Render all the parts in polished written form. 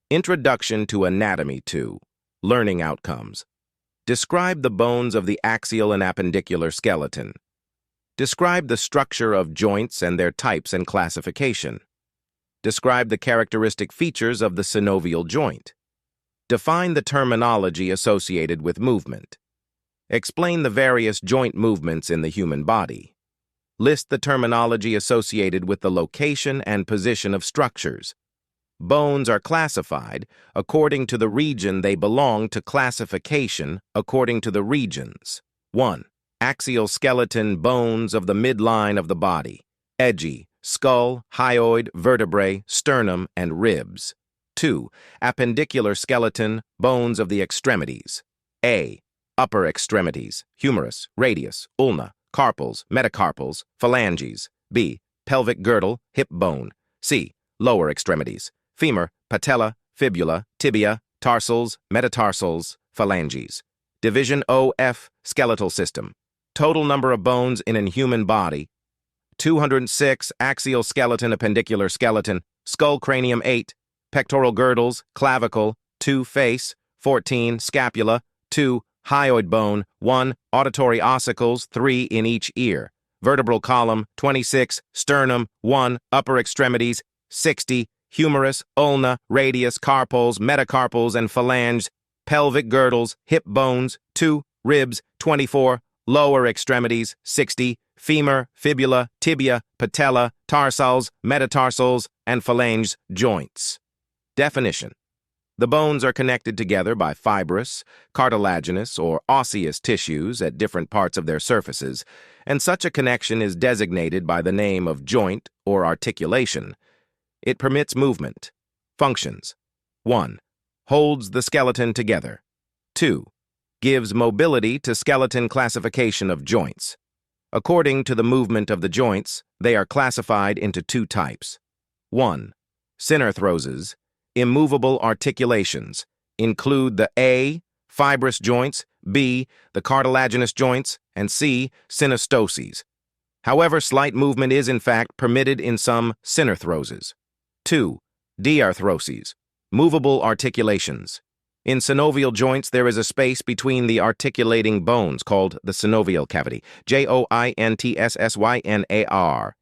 Introduction to Anatomy 2. Learning Outcomes. Describe the bones of the axial and appendicular skeleton. Describe the structure of joints and their types and classification. Describe the characteristic features of the synovial joint. Define the terminology associated with movement. Explain the various joint movements in the human body. List the terminology associated with the location and position of structures. Bones are classified according to the region they belong to. Classification according to the regions. 1. Axial skeleton bones of the midline of the body. Edgy, skull, hyoid, vertebrae, sternum, and ribs. 2. Appendicular skeleton bones of the extremities. A. Upper extremities, humerus, radius, ulna, carpals, metacarpals, phalanges. B. Pelvic girdle, hip bone. C. Lower extremities, femur, patella, fibula, tibia, tarsals, metatarsals, phalanges. Division OF, skeletal system. Total number of bones in a human body: 206, axial skeleton, appendicular skeleton, skull, cranium 8, pectoral girdles, clavicle, 2, face, 14, scapula, 2, hyoid bone, 1, auditory ossicles, 3 in each ear, vertebral column, 26, sternum, 1, upper extremities, 60, humerus, ulna, radius, carpals, metacarpals, and phalanges, pelvic girdles, hip bones, 2, ribs, 24, lower extremities, 60, femur, fibula, tibia, patella, tarsals, metatarsals, and phalange joints. Definition. The bones are connected together by fibrous, cartilaginous, or osseous tissues at different parts of their surfaces, and such a connection is designated by the name of joint or articulation. It permits movement. Functions. 1. Holds the skeleton together. 2. Gives mobility to skeleton. Classification of joints. According to the movement of the joints, they are classified into 2 types. 1. Synarthroses, immovable articulations, include the A. Fibrous joints, B. The cartilaginous joints, and C. Synostoses. However, slight movement is in fact permitted in some synarthroses. 2. Diarthroses, movable articulations. In synovial joints, there is a space between the articulating bones called the synovial cavity. JOINTSSYNAR,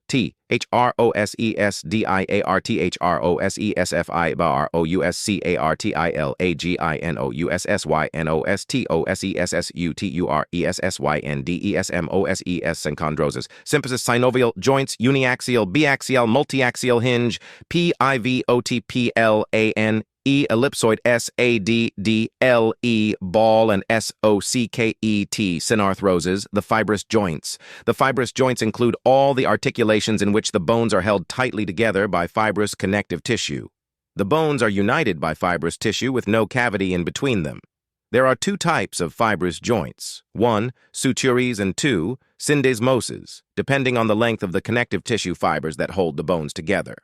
THROSESIFIBROUSCARTILAGINOUSSYNOSESYNDESMOSES, symphysis, synovial joints, uniaxial, biaxial, multiaxial hinge, PIVOTPLAN, ellipsoid, SADDLE, ball, and SOCKET, synarthroses, the fibrous joints. The fibrous joints include all the articulations in which the bones are held tightly together by fibrous connective tissue. The bones are united by fibrous tissue with no cavity in between them. There are 2 types of fibrous joints: 1. Sutures, and 2. Syndesmoses, depending on the length of the connective tissue fibers that hold the bones together.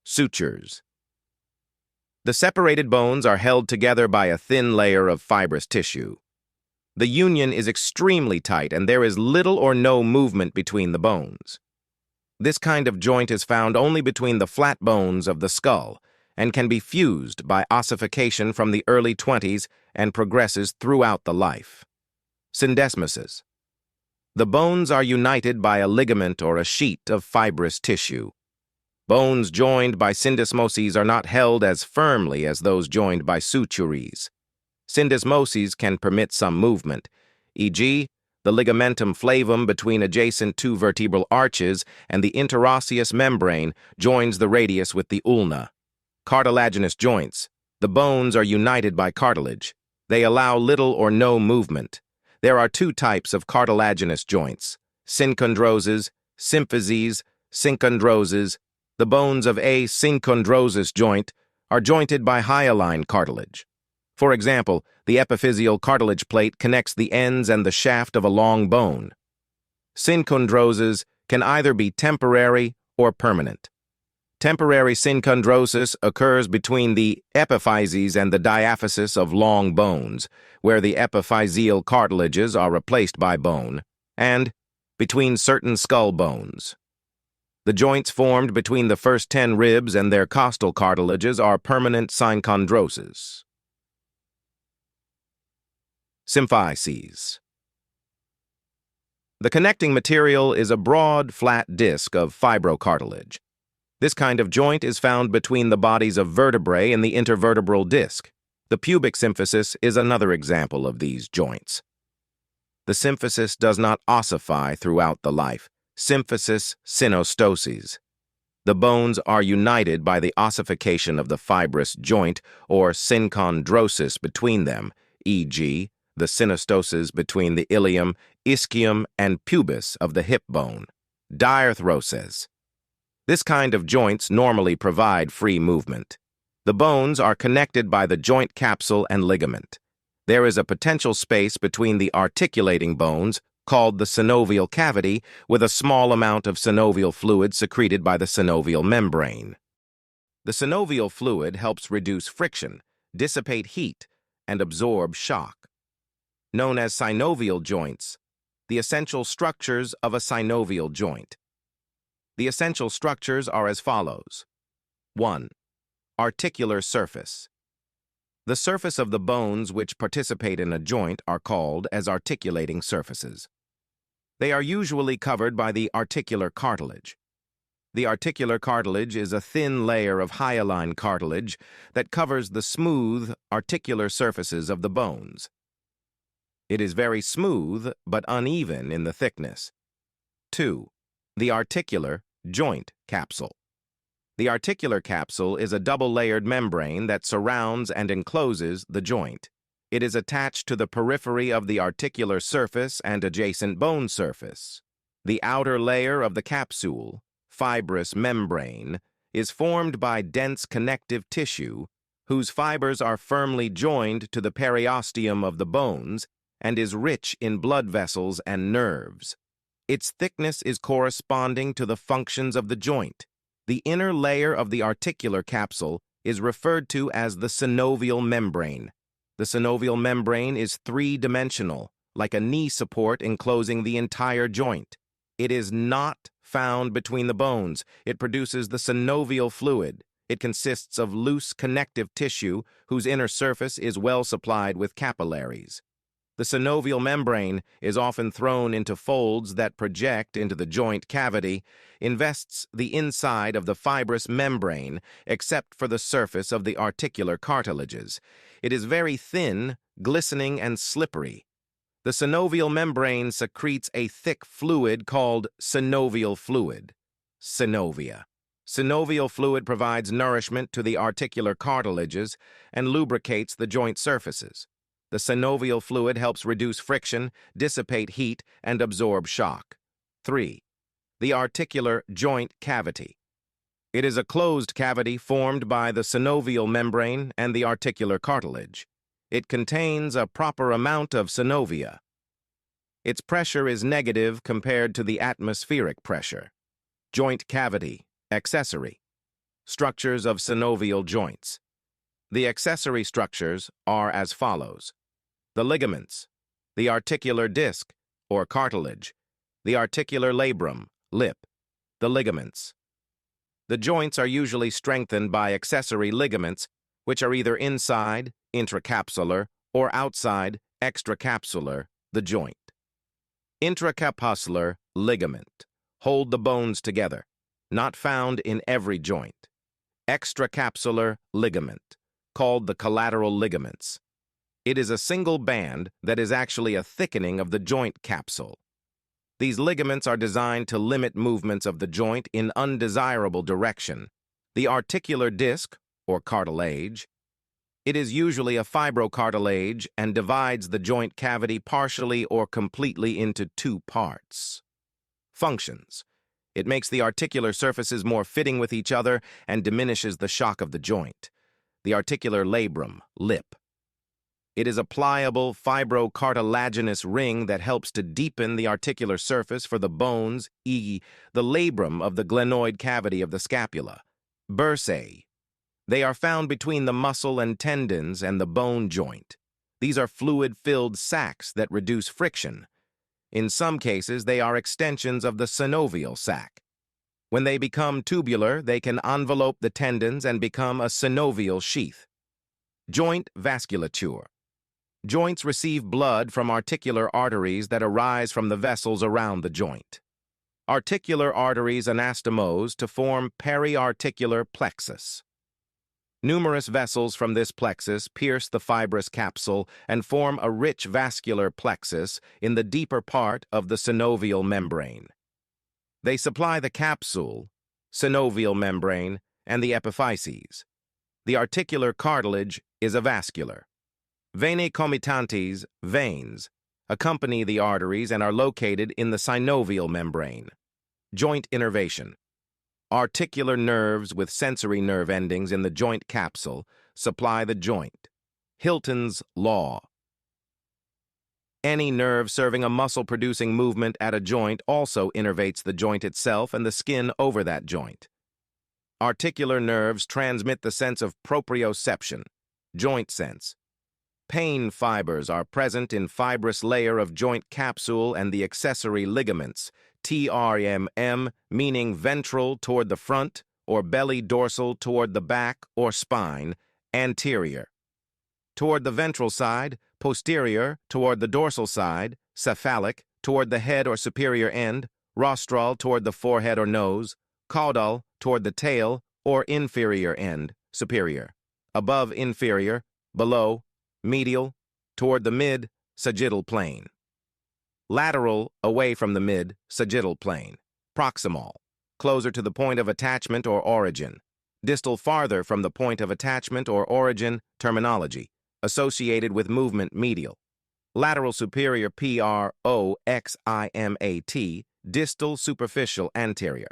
Sutures. The separated bones are held together by a thin layer of fibrous tissue. The union is extremely tight and there is little or no movement between the bones. This kind of joint is found only between the flat bones of the skull and can be fused by ossification from the early 20s and progresses throughout the life. Syndesmoses. The bones are united by a ligament or a sheet of fibrous tissue. Bones joined by syndesmoses are not held as firmly as those joined by sutures. Syndesmoses can permit some movement, e.g., the ligamentum flavum between adjacent 2 vertebral arches and the interosseous membrane joins the radius with the ulna. Cartilaginous joints. The bones are united by cartilage. They allow little or no movement. There are 2 types of cartilaginous joints: synchondroses, symphyses, synchondroses. The bones of a synchondrosis joint are jointed by hyaline cartilage. For example, the epiphyseal cartilage plate connects the ends and the shaft of a long bone. Synchondroses can either be temporary or permanent. Temporary synchondrosis occurs between the epiphyses and the diaphysis of long bones, where the epiphyseal cartilages are replaced by bone, and between certain skull bones. The joints formed between the first 10 ribs and their costal cartilages are permanent synchondroses. Symphyses. The connecting material is a broad, flat disc of fibrocartilage. This kind of joint is found between the bodies of vertebrae and the intervertebral disc. The pubic symphysis is another example of these joints. The symphysis does not ossify throughout the life. Symphysis synostoses. The bones are united by the ossification of the fibrous joint or synchondrosis between them, e.g., the synostoses between the ilium, ischium, and pubis of the hip bone. Diarthroses. This kind of joints normally provide free movement. The bones are connected by the joint capsule and ligament. There is a potential space between the articulating bones, called the synovial cavity, with a small amount of synovial fluid secreted by the synovial membrane. The synovial fluid helps reduce friction, dissipate heat, and absorb shock. Known as synovial joints, the essential structures of a synovial joint. The essential structures are as follows. 1. Articular surface. The surface of the bones which participate in a joint are called as articulating surfaces. They are usually covered by the articular cartilage. The articular cartilage is a thin layer of hyaline cartilage that covers the smooth, articular surfaces of the bones. It is very smooth but uneven in the thickness. 2. The articular joint capsule. The articular capsule is a double-layered membrane that surrounds and encloses the joint. It is attached to the periphery of the articular surface and adjacent bone surface. The outer layer of the capsule, fibrous membrane, is formed by dense connective tissue whose fibers are firmly joined to the periosteum of the bones and is rich in blood vessels and nerves. Its thickness is corresponding to the functions of the joint. The inner layer of the articular capsule is referred to as the synovial membrane. The synovial membrane is three-dimensional, like a knee support enclosing the entire joint. It is not found between the bones. It produces the synovial fluid. It consists of loose connective tissue whose inner surface is well supplied with capillaries. The synovial membrane is often thrown into folds that project into the joint cavity, invests the inside of the fibrous membrane, except for the surface of the articular cartilages. It is very thin, glistening, and slippery. The synovial membrane secretes a thick fluid called synovial fluid, synovia. Synovial fluid provides nourishment to the articular cartilages and lubricates the joint surfaces. The synovial fluid helps reduce friction, dissipate heat, and absorb shock. 3. The articular joint cavity. It is a closed cavity formed by the synovial membrane and the articular cartilage. It contains a proper amount of synovia. Its pressure is negative compared to the atmospheric pressure. Joint cavity, accessory. Structures of synovial joints. The accessory structures are as follows. The ligaments, the articular disc, or cartilage, the articular labrum, lip, the ligaments. The joints are usually strengthened by accessory ligaments, which are either inside, intracapsular, or outside, extracapsular, the joint. Intracapsular ligament, hold the bones together, not found in every joint. Extracapsular ligament, called the collateral ligaments. It is a single band that is actually a thickening of the joint capsule. These ligaments are designed to limit movements of the joint in undesirable direction. The articular disc, or cartilage, it is usually a fibrocartilage and divides the joint cavity partially or completely into two parts. Functions. It makes the articular surfaces more fitting with each other and diminishes the shock of the joint. The articular labrum, lip. It is a pliable fibrocartilaginous ring that helps to deepen the articular surface for the bones, e.g., the labrum of the glenoid cavity of the scapula. Bursae. They are found between the muscle and tendons and the bone joint. These are fluid-filled sacs that reduce friction. In some cases, they are extensions of the synovial sac. When they become tubular, they can envelope the tendons and become a synovial sheath. Joint vasculature. Joints receive blood from articular arteries that arise from the vessels around the joint. Articular arteries anastomose to form periarticular plexus. Numerous vessels from this plexus pierce the fibrous capsule and form a rich vascular plexus in the deeper part of the synovial membrane. They supply the capsule, synovial membrane, and the epiphyses. The articular cartilage is avascular. Venae comitantes, veins, accompany the arteries and are located in the synovial membrane. Joint innervation. Articular nerves with sensory nerve endings in the joint capsule supply the joint. Hilton's law. Any nerve serving a muscle-producing movement at a joint also innervates the joint itself and the skin over that joint. Articular nerves transmit the sense of proprioception, joint sense. Pain fibers are present in fibrous layer of joint capsule and the accessory ligaments, TRMM, meaning ventral toward the front or belly dorsal toward the back or spine, anterior. Toward the ventral side, posterior toward the dorsal side, cephalic toward the head or superior end, rostral toward the forehead or nose, caudal toward the tail or inferior end, superior. Above inferior, below, medial, toward the mid-sagittal plane. Lateral, away from the mid-sagittal plane. Proximal, closer to the point of attachment or origin. Distal, farther from the point of attachment or origin, terminology, associated with movement medial. Lateral superior, proximat, distal superficial anterior.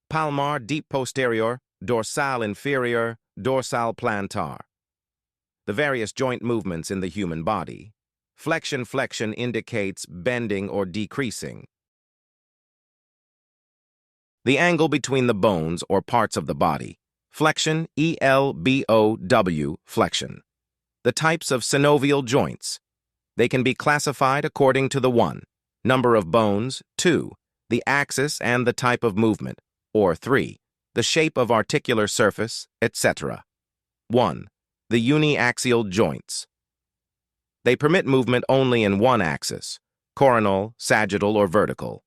Palmar, deep posterior, dorsal inferior, dorsal plantar. The various joint movements in the human body. Flexion indicates bending or decreasing. The angle between the bones or parts of the body. Flexion, ELBOW, flexion. The types of synovial joints. They can be classified according to the 1. Number of bones, 2. The axis and the type of movement, or 3. The shape of articular surface, etc. 1. The uniaxial joints. They permit movement only in one axis, coronal, sagittal, or vertical.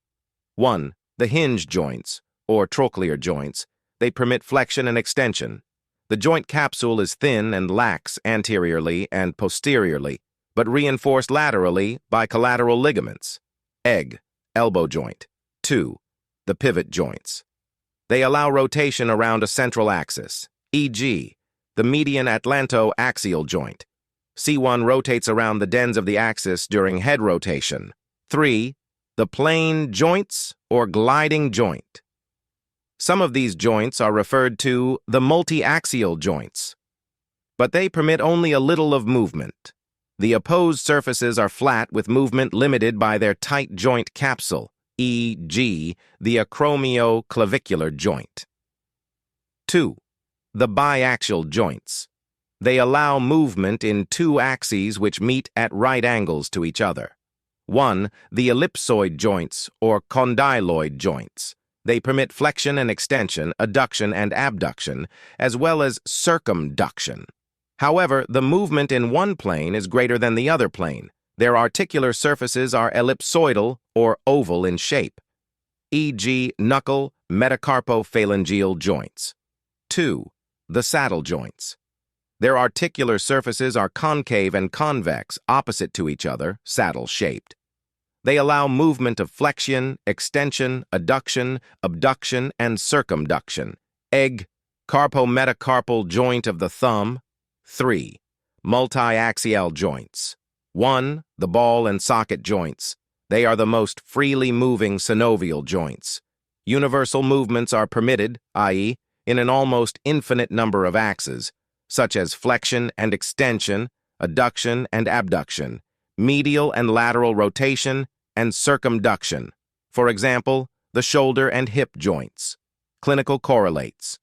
1. The hinge joints, or trochlear joints. They permit flexion and extension. The joint capsule is thin and lax anteriorly and posteriorly, but reinforced laterally by collateral ligaments. Egg, elbow joint. 2. The pivot joints. They allow rotation around a central axis, e.g., the median atlantoaxial joint. C1 rotates around the dens of the axis during head rotation. 3. The plane joints or gliding joint. Some of these joints are referred to the multiaxial joints, but they permit only a little of movement. The opposed surfaces are flat with movement limited by their tight joint capsule, e.g., the acromioclavicular joint. 2. The biaxial joints. They allow movement in two axes which meet at right angles to each other. 1. The ellipsoid joints or condyloid joints. They permit flexion and extension, adduction and abduction, as well as circumduction. However, the movement in one plane is greater than the other plane. Their articular surfaces are ellipsoidal or oval in shape, e.g., knuckle metacarpophalangeal joints. 2. The saddle joints. Their articular surfaces are concave and convex, opposite to each other, saddle-shaped. They allow movement of flexion, extension, adduction, abduction, and circumduction. Egg, carpometacarpal joint of the thumb. 3. Multiaxial joints. 1. The ball and socket joints. They are the most freely moving synovial joints. Universal movements are permitted, i.e., in an almost infinite number of axes, such as flexion and extension, adduction and abduction, medial and lateral rotation, and circumduction. For example, the shoulder and hip joints. Clinical correlates.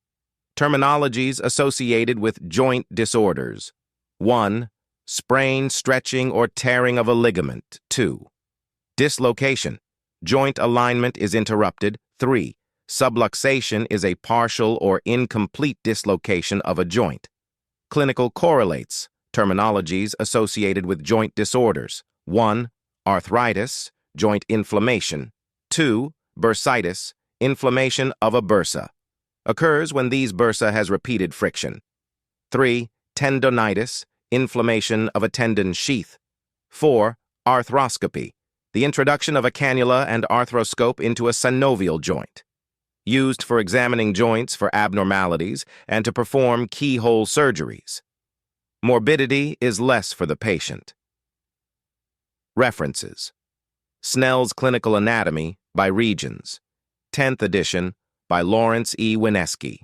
Terminologies associated with joint disorders. 1. Sprain, stretching, or tearing of a ligament. 2. Dislocation. Joint alignment is interrupted. 3. Subluxation is a partial or incomplete dislocation of a joint. Clinical correlates, terminologies associated with joint disorders. 1. Arthritis, joint inflammation. 2. Bursitis, inflammation of a bursa. Occurs when these bursa has repeated friction. 3. Tendonitis, inflammation of a tendon sheath. 4. Arthroscopy, the introduction of a cannula and arthroscope into a synovial joint. Used for examining joints for abnormalities and to perform keyhole surgeries. Morbidity is less for the patient. References: Snell's Clinical Anatomy by Regions, 10th edition by Lawrence E. Wineski.